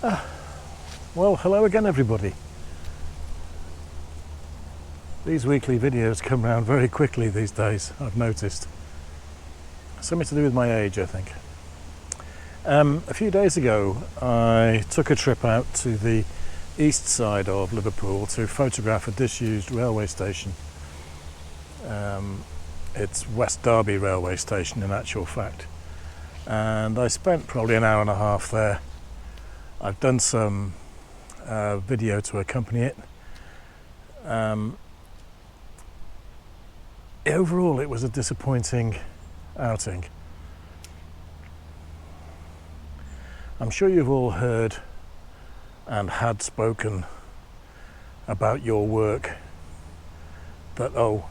Well, hello again everybody. These weekly videos come round very quickly these days, I've noticed. Something to do with my age, I think. A few days ago I took a trip out to the east side of Liverpool to photograph a disused railway station. It's West Derby railway station in actual fact. And I spent probably an hour and a half there. I've done some video to accompany it. Overall, it was a disappointing outing. I'm sure you've all heard and had spoken about your work that, oh,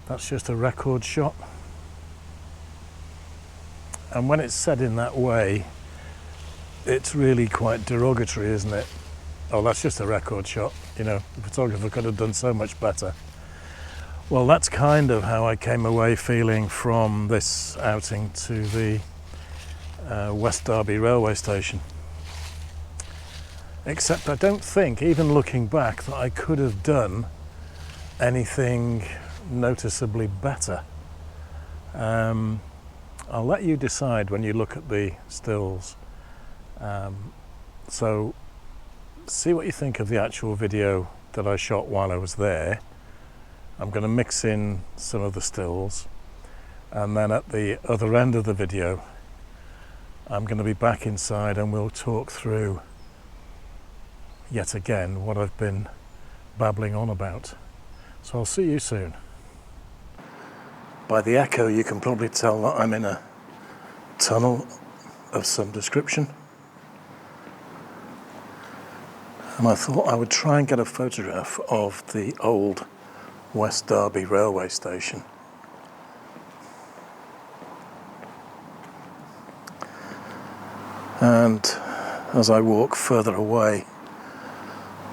that's just a record shot. And when it's said in that way, it's really quite derogatory, isn't it? Oh, that's just a record shot. You know, the photographer could have done so much better. Well, that's kind of how I came away feeling from this outing to the West Derby railway station. Except I don't think, even looking back, that I could have done anything noticeably better. I'll let you decide when you look at the stills. So see what you think of the actual video that I shot while I was there. I'm going to mix in some of the stills, and then at the other end of the video I'm going to be back inside and we'll talk through yet again what I've been babbling on about. So I'll see you soon. By the echo you can probably tell that I'm in a tunnel of some description, and I thought I would try and get a photograph of the old West Derby railway station. And as I walk further away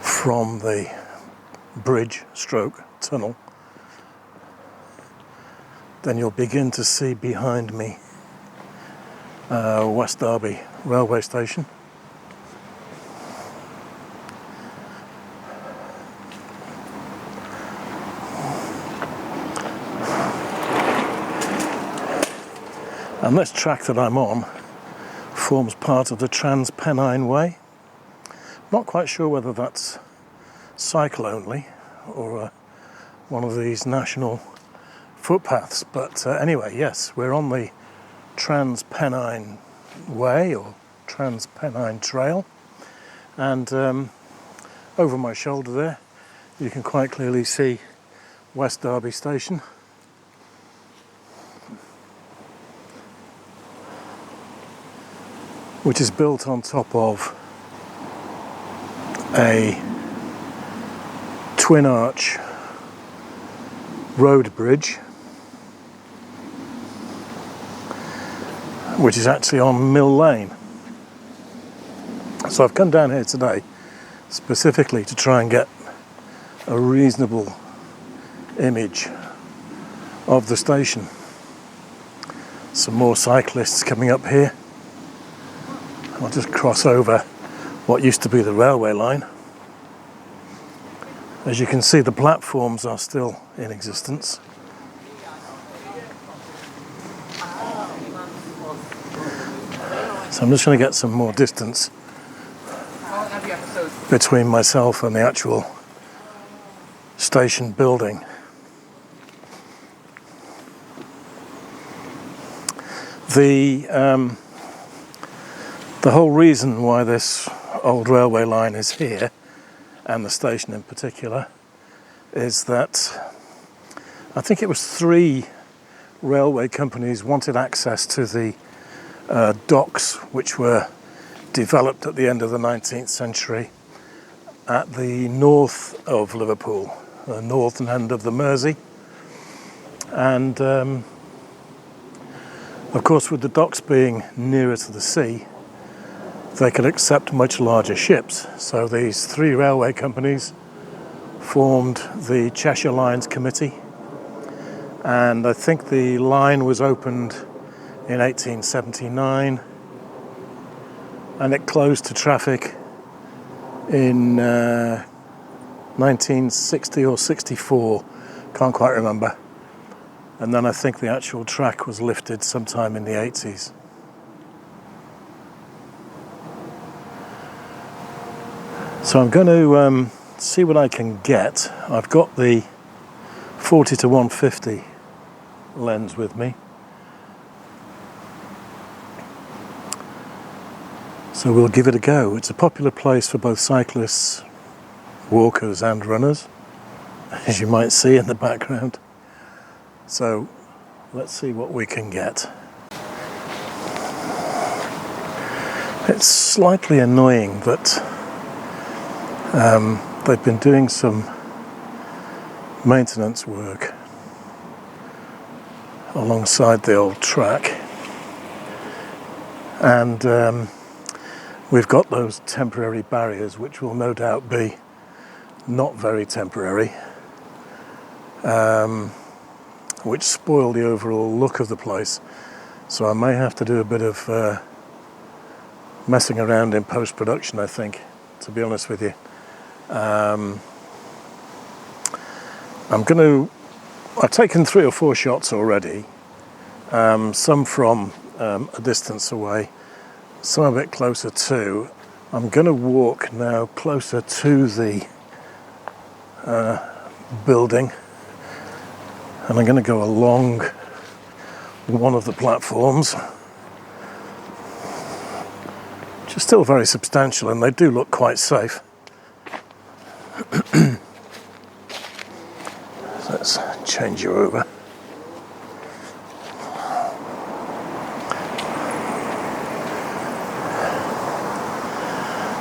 from the bridge stroke tunnel, then you'll begin to see behind me West Derby railway station. And this track that I'm on forms part of the Transpennine Way. Not quite sure whether that's cycle only or one of these national footpaths, but anyway, yes, we're on the Transpennine Way or Transpennine Trail, and over my shoulder there you can quite clearly see West Derby Station. Which is built on top of a twin arch road bridge, which is actually on Mill Lane. So I've come down here today specifically to try and get a reasonable image of the station. Some more cyclists coming up here. I'll just cross over what used to be the railway line. As you can see, the platforms are still in existence. So I'm just going to get some more distance between myself and the actual station building. The whole reason why this old railway line is here, and the station in particular, is that I think it was 3 railway companies wanted access to the docks which were developed at the end of the 19th century at the north of Liverpool, the northern end of the Mersey. And of course, with the docks being nearer to the sea, they could accept much larger ships. So these 3 railway companies formed the Cheshire Lines Committee, and I think the line was opened in 1879 and it closed to traffic in 1960 or 64, can't quite remember. And then I think the actual track was lifted sometime in the 80s. So I'm going to see what I can get. I've got the 40 to 150 lens with me. So we'll give it a go. It's a popular place for both cyclists, walkers and runners, as you might see in the background. So let's see what we can get. It's slightly annoying that they've been doing some maintenance work alongside the old track, and we've got those temporary barriers which will no doubt be not very temporary, which spoil the overall look of the place. So I may have to do a bit of messing around in post-production, I think, to be honest with you. I've taken 3 or 4 shots already, some from a distance away, some a bit closer to. I'm going to walk now closer to the building, and I'm going to go along one of the platforms, which is still very substantial, and they do look quite safe. Let's change you over.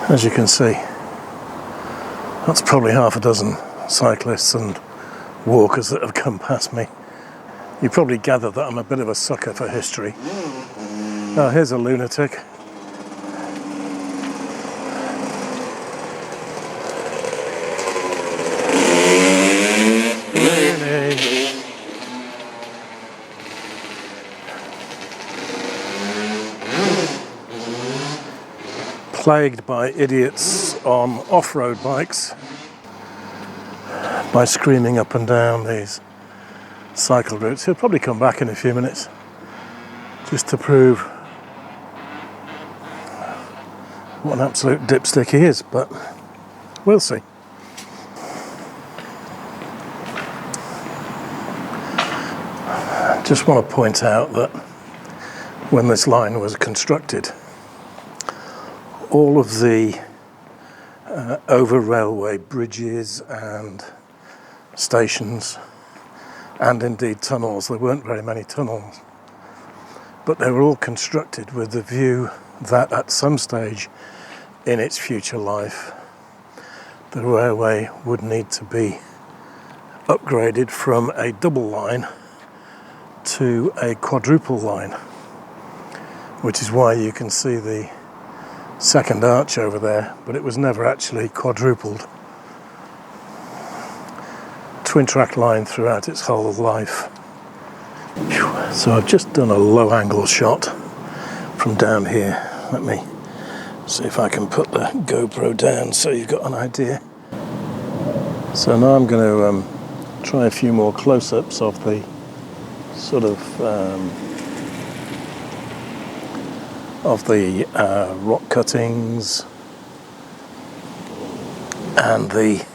As you can see, that's probably half a dozen cyclists and walkers that have come past me. You probably gather that I'm a bit of a sucker for history. Oh, here's a lunatic. Plagued by idiots on off-road bikes by screaming up and down these cycle routes. He'll probably come back in a few minutes just to prove what an absolute dipstick he is, but we'll see. Just want to point out that when this line was constructed, all of the over railway bridges and stations, and indeed tunnels, there weren't very many tunnels, but they were all constructed with the view that at some stage in its future life the railway would need to be upgraded from a double line to a quadruple line, which is why you can see the second arch over there, but it was never actually quadrupled. Twin track line throughout its whole life. So I've just done a low angle shot from down here. Let me see if I can put the GoPro down so you've got an idea. So now I'm going to try a few more close-ups of the sort of rock cuttings and the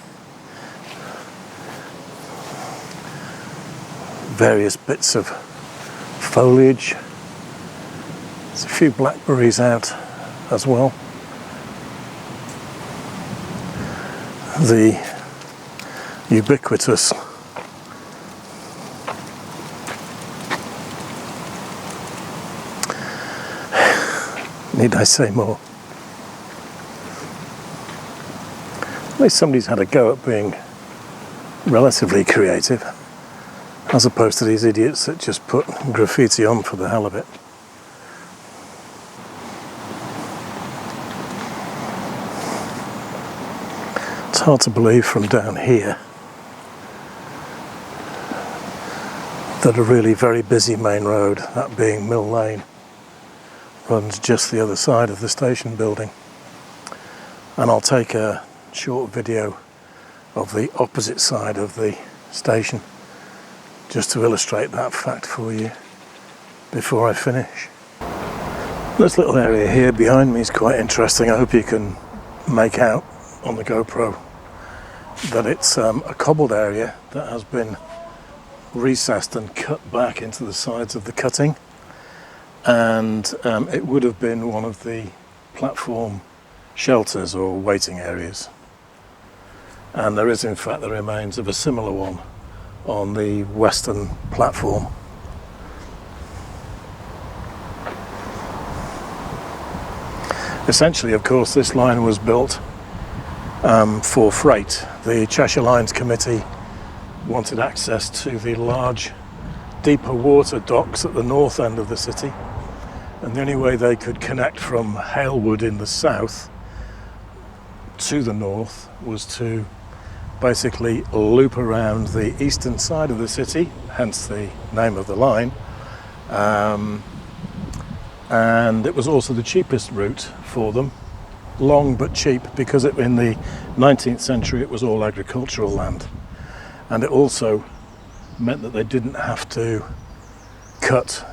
various bits of foliage. There's a few blackberries out as well. The ubiquitous need I say more? At least somebody's had a go at being relatively creative, as opposed to these idiots that just put graffiti on for the hell of it. It's hard to believe from down here that a really very busy main road, that being Mill Lane, runs just the other side of the station building. And I'll take a short video of the opposite side of the station just to illustrate that fact for you before I finish. This little area here behind me is quite interesting. I hope you can make out on the GoPro that it's a cobbled area that has been recessed and cut back into the sides of the cutting, and it would have been one of the platform shelters or waiting areas, and there is in fact the remains of a similar one on the western platform. Essentially, of course, this line was built for freight. The Cheshire Lines Committee wanted access to the large, deeper water docks at the north end of the city, and the only way they could connect from Halewood in the south to the north was to basically loop around the eastern side of the city, hence the name of the line. And it was also the cheapest route for them, long but cheap, because in the 19th century it was all agricultural land, and it also meant that they didn't have to cut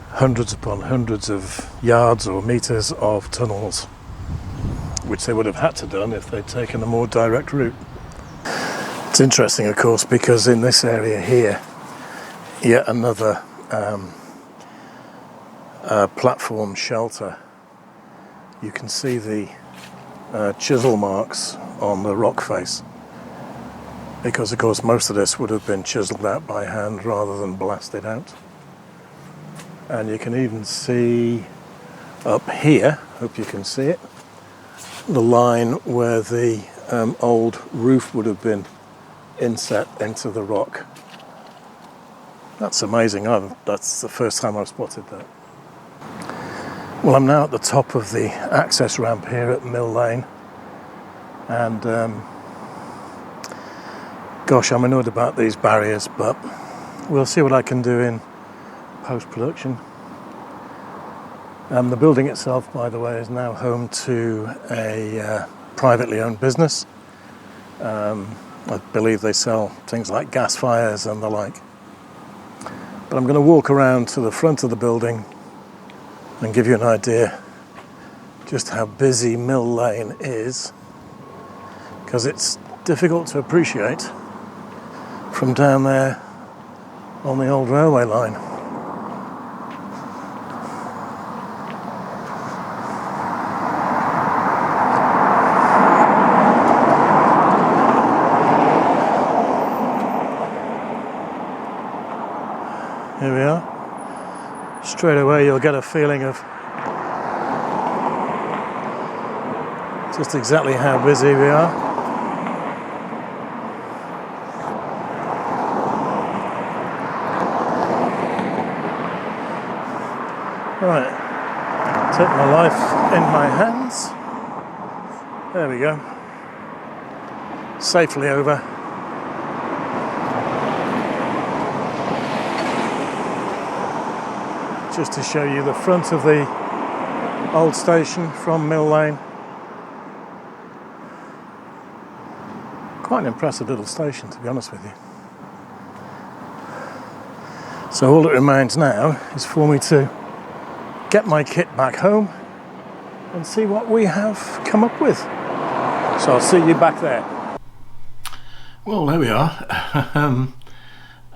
hundreds upon hundreds of yards or meters of tunnels, which they would have had to done if they'd taken a more direct route. It's interesting, of course, because in this area here, yet another platform shelter. You can see the chisel marks on the rock face, because of course most of this would have been chiseled out by hand rather than blasted out. And you can even see up here, hope you can see it, the line where the old roof would have been inset into the rock. That's amazing. That's the first time I've spotted that. Well, I'm now at the top of the access ramp here at Mill Lane, and gosh, I'm annoyed about these barriers, but we'll see what I can do in post-production. The building itself, by the way, is now home to a privately owned business. I believe they sell things like gas fires and the like. But I'm going to walk around to the front of the building and give you an idea just how busy Mill Lane is, because it's difficult to appreciate from down there on the old railway line. Here we are. Straight away you'll get a feeling of just exactly how busy we are. Right, take my life in my hands. There we go. Safely over. Just to show you the front of the old station from Mill Lane. Quite an impressive little station, to be honest with you. So all that remains now is for me to get my kit back home and see what we have come up with. So I'll see you back there. Well, there we are.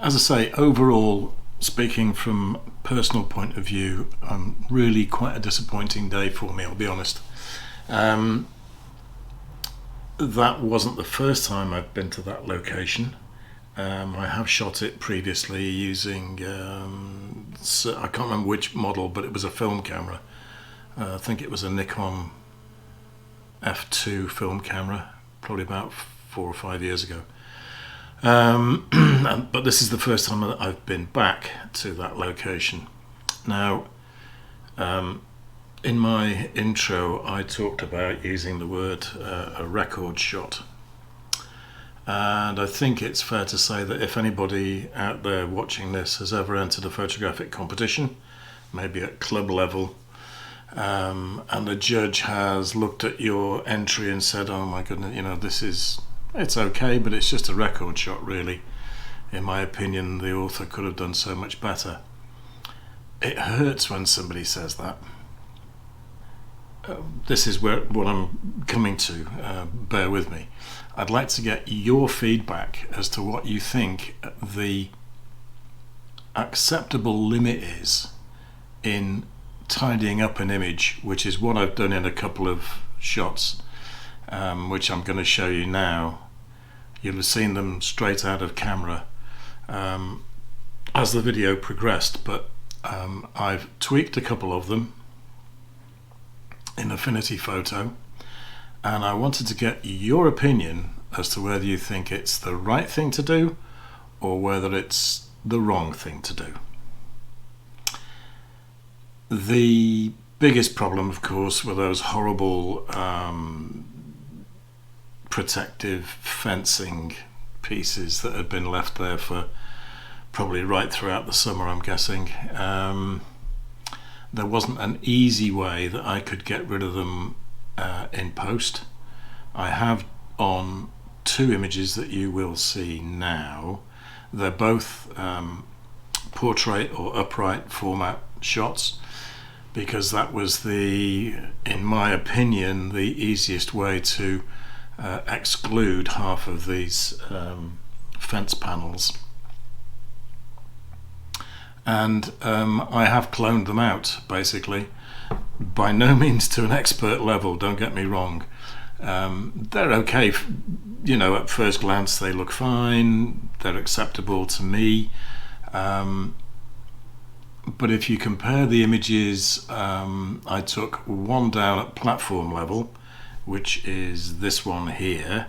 As I say, overall, speaking from a personal point of view, really quite a disappointing day for me, I'll be honest. That wasn't the first time I've been to that location. I have shot it previously using, I can't remember which model, but it was a film camera. I think it was a Nikon F2 film camera, probably about 4 or 5 years ago. But this is the first time that I've been back to that location. Now, in my intro, I talked about using the word a record shot. And I think it's fair to say that if anybody out there watching this has ever entered a photographic competition, maybe at club level, and the judge has looked at your entry and said, oh my goodness, you know, it's okay, but it's just a record shot really. In my opinion, the author could have done so much better. It hurts when somebody says that. This is what I'm coming to, bear with me. I'd like to get your feedback as to what you think the acceptable limit is in tidying up an image, which is what I've done in a couple of shots, which I'm going to show you now. You'll have seen them straight out of camera as the video progressed, but I've tweaked a couple of them in Affinity Photo, and I wanted to get your opinion as to whether you think it's the right thing to do or whether it's the wrong thing to do. The biggest problem, of course, were those horrible protective fencing pieces that had been left there for probably right throughout the summer, I'm guessing. There wasn't an easy way that I could get rid of them in post. I have on two images that you will see now. They're both portrait or upright format shots, because that was in my opinion, the easiest way to exclude half of these fence panels. And I have cloned them out, basically. By no means to an expert level, don't get me wrong. They're okay, you know, at first glance they look fine, they're acceptable to me. But if you compare the images, I took one down at platform level, which is this one here,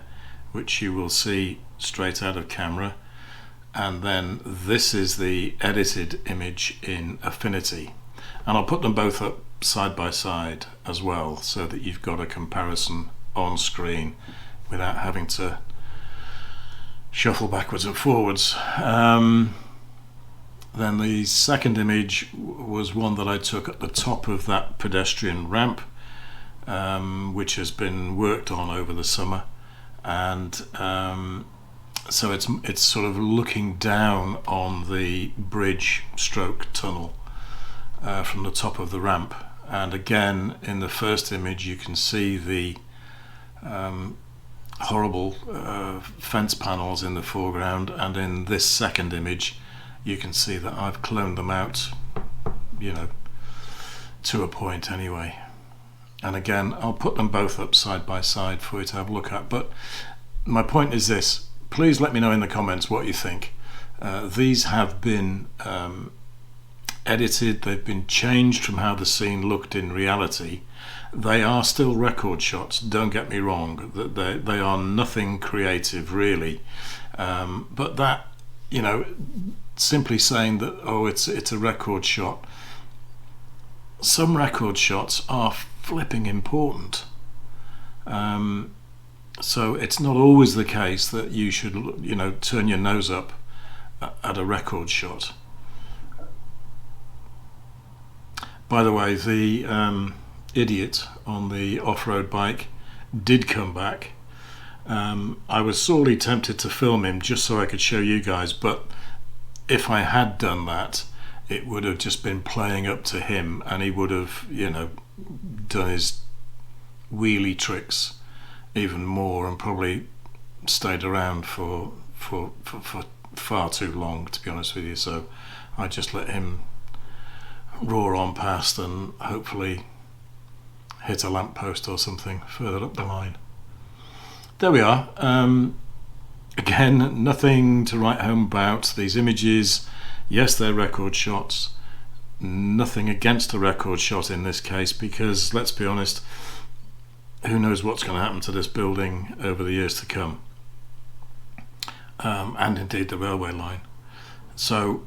which you will see straight out of camera. And then this is the edited image in Affinity. And I'll put them both up side by side as well, so that you've got a comparison on screen without having to shuffle backwards and forwards. Then the second image was one that I took at the top of that pedestrian ramp, which has been worked on over the summer, and so it's sort of looking down on the bridge stroke tunnel from the top of the ramp. And again, in the first image you can see the horrible fence panels in the foreground, and in this second image you can see that I've cloned them out, you know, to a point anyway. And again, I'll put them both up side by side for you to have a look at. But my point is this: please let me know in the comments what you think. These have been edited, they've been changed from how the scene looked in reality. They are still record shots, don't get me wrong. They are nothing creative really. But that, you know, simply saying that, oh, it's a record shot. Some record shots are flipping important. So it's not always the case that you should, you know, turn your nose up at a record shot. By the way, the idiot on the off-road bike did come back. I was sorely tempted to film him just so I could show you guys, but if I had done that, it would have just been playing up to him, and he would have, you know, done his wheelie tricks even more and probably stayed around for far too long, to be honest with you. So I just let him roar on past and hopefully hit a lamppost or something further up the line. There we are. Again, nothing to write home about. These images, yes, they're record shots. Nothing against a record shot in this case, because let's be honest, who knows what's going to happen to this building over the years to come, and indeed the railway line. So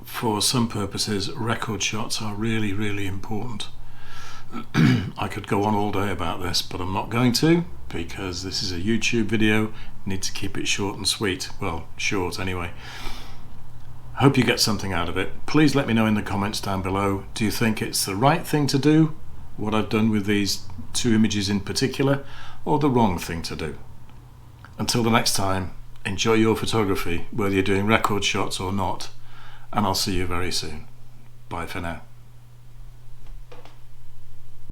for some purposes, record shots are really, really important. I could go on all day about this, but I'm not going to, because this is a YouTube video. Need to keep it short and sweet. Well, short anyway. Hope you get something out of it. Please let me know in the comments down below. Do you think it's the right thing to do, what I've done with these two images in particular, or the wrong thing to do? Until the next time, enjoy your photography, whether you're doing record shots or not, and I'll see you very soon. Bye for now.